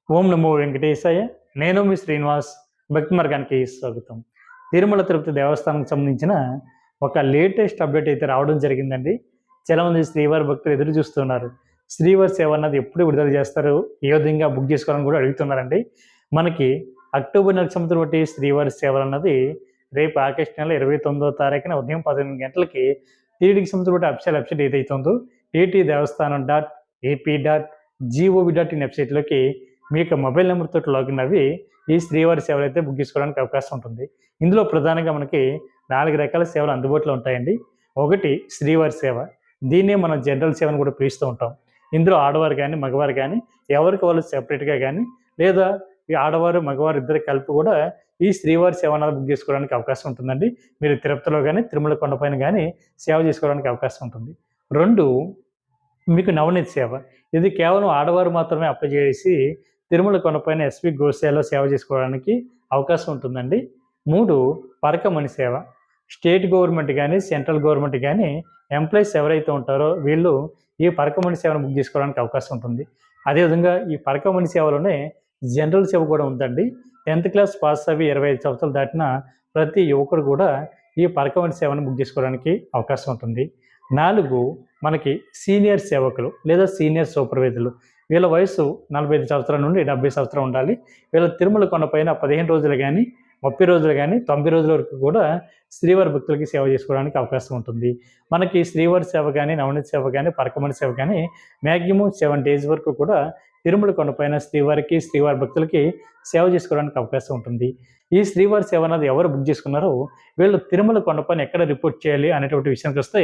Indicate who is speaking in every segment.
Speaker 1: ఓం నమో వెంకటేశాయ. నేను మీ శ్రీనివాస్. భక్తి మార్గానికి స్వాగతం. తిరుమల తిరుపతి దేవస్థానానికి సంబంధించిన ఒక లేటెస్ట్ అప్డేట్ అయితే రావడం జరిగిందండి. చాలామంది శ్రీవారి భక్తులు ఎదురు చూస్తున్నారు. శ్రీవారి సేవ అన్నది ఎప్పుడు విడుదల చేస్తారు, ఏ విధంగా బుక్ చేసుకోవాలని కూడా అడుగుతున్నారండి. మనకి అక్టోబర్ నెలకు సంబంధించిన శ్రీవారి సేవలు అన్నది రేపు ఆగస్టు నెల 29వ తారీఖున ఉదయం 18 గంటలకి టీటీడీకి సంబంధించిన అఫీషియల్ వెబ్సైట్ ఏదైతే ఉందో ttdevastanam.ap.gov.in వెబ్సైట్లోకి మీకు మొబైల్ నెంబర్తో లాగిన్ అవి ఈ శ్రీవారి సేవలు అయితే బుక్ చేసుకోవడానికి అవకాశం ఉంటుంది. ఇందులో ప్రధానంగా మనకి 4 రకాల సేవలు అందుబాటులో ఉంటాయండి. ఒకటి శ్రీవారి సేవ. దీన్నే మనం జనరల్ సేవను కూడా పిలుస్తూ ఉంటాం. ఇందులో ఆడవారు కానీ మగవారు కానీ ఎవరికి వాళ్ళు సెపరేట్గా కానీ లేదా ఈ ఆడవారు మగవారు ఇద్దరు కలిపి కూడా ఈ శ్రీవారి సేవ అనేది బుక్ చేసుకోవడానికి అవకాశం ఉంటుందండి. మీరు తిరుపతిలో కానీ తిరుమల కొండపైన కానీ సేవ చేసుకోవడానికి అవకాశం ఉంటుంది. 2 మీకు నవనీత సేవ. ఇది కేవలం ఆడవారు మాత్రమే అప్లై చేసి తిరుమల కొండపైన ఎస్వి గోశాలలో సేవ చేసుకోవడానికి అవకాశం ఉంటుందండి. 3 పరకమణి సేవ. స్టేట్ గవర్నమెంట్ కానీ సెంట్రల్ గవర్నమెంట్ కానీ ఎంప్లాయీస్ ఎవరైతే ఉంటారో వీళ్ళు ఈ పరకమణి సేవను బుక్ చేసుకోవడానికి అవకాశం ఉంటుంది. అదేవిధంగా ఈ పరకమణి సేవలోనే జనరల్ సేవ కూడా ఉందండి. 10th క్లాస్ పాస్ అవి 25 సంవత్సరాలు దాటిన ప్రతి యువకుడు కూడా ఈ పరకమణి సేవను బుక్ చేసుకోవడానికి అవకాశం ఉంటుంది. 4 మనకి సీనియర్ సేవకులు లేదా సీనియర్ సూపర్వైజర్లు. వీళ్ళ వయసు 45 సంవత్సరాల నుండి 70 సంవత్సరాలు ఉండాలి. వీళ్ళ తిరుమల కొండపైన 15 రోజులు కానీ 30 రోజులు కానీ 90 రోజుల వరకు కూడా శ్రీవారి భక్తులకి సేవ చేసుకోవడానికి అవకాశం ఉంటుంది. మనకి శ్రీవారి సేవ కానీ నవనీత సేవ కానీ పరకమణి సేవ కానీ మ్యాక్సిమం 7 days వరకు కూడా తిరుమల కొండపైన శ్రీవారి భక్తులకి సేవ చేసుకోవడానికి అవకాశం ఉంటుంది. ఈ శ్రీవారి సేవ అనేది ఎవరు బుక్ చేసుకున్నారో వీళ్ళు తిరుమల కొండపైన ఎక్కడ రిపోర్ట్ చేయాలి అనేటువంటి విషయానికి వస్తే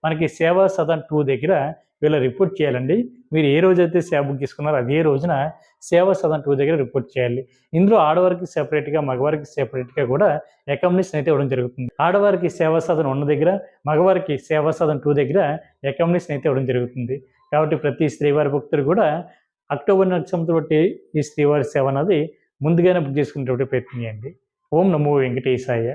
Speaker 1: మనకి సేవా సదన్ 2 దగ్గర వీళ్ళు రిపోర్ట్ చేయాలండి. మీరు ఏ రోజైతే సేవ బుక్ చేసుకున్నారో అదే రోజున సేవా సదన్ 2 దగ్గర రిపోర్ట్ చేయాలి. ఇందులో ఆడవారికి సెపరేట్గా మగవారికి సెపరేట్గా కూడా అకామిడేషన్ అయితే ఇవ్వడం జరుగుతుంది. ఆడవారికి సేవా సదన్ 1 దగ్గర మగవారికి సేవా సదన్ 2 దగ్గర అకామిడేషన్ అయితే ఇవ్వడం జరుగుతుంది. కాబట్టి ప్రతి శ్రీవారి భక్తులు కూడా అక్టోబర్ నెలకు సంబంధించి ఈ శ్రీవారి సేవ అనేది ముందుగానే బుక్ చేసుకునేటువంటి ప్రయత్నం చేయండి. ఓం నమో వెంకటేశాయ.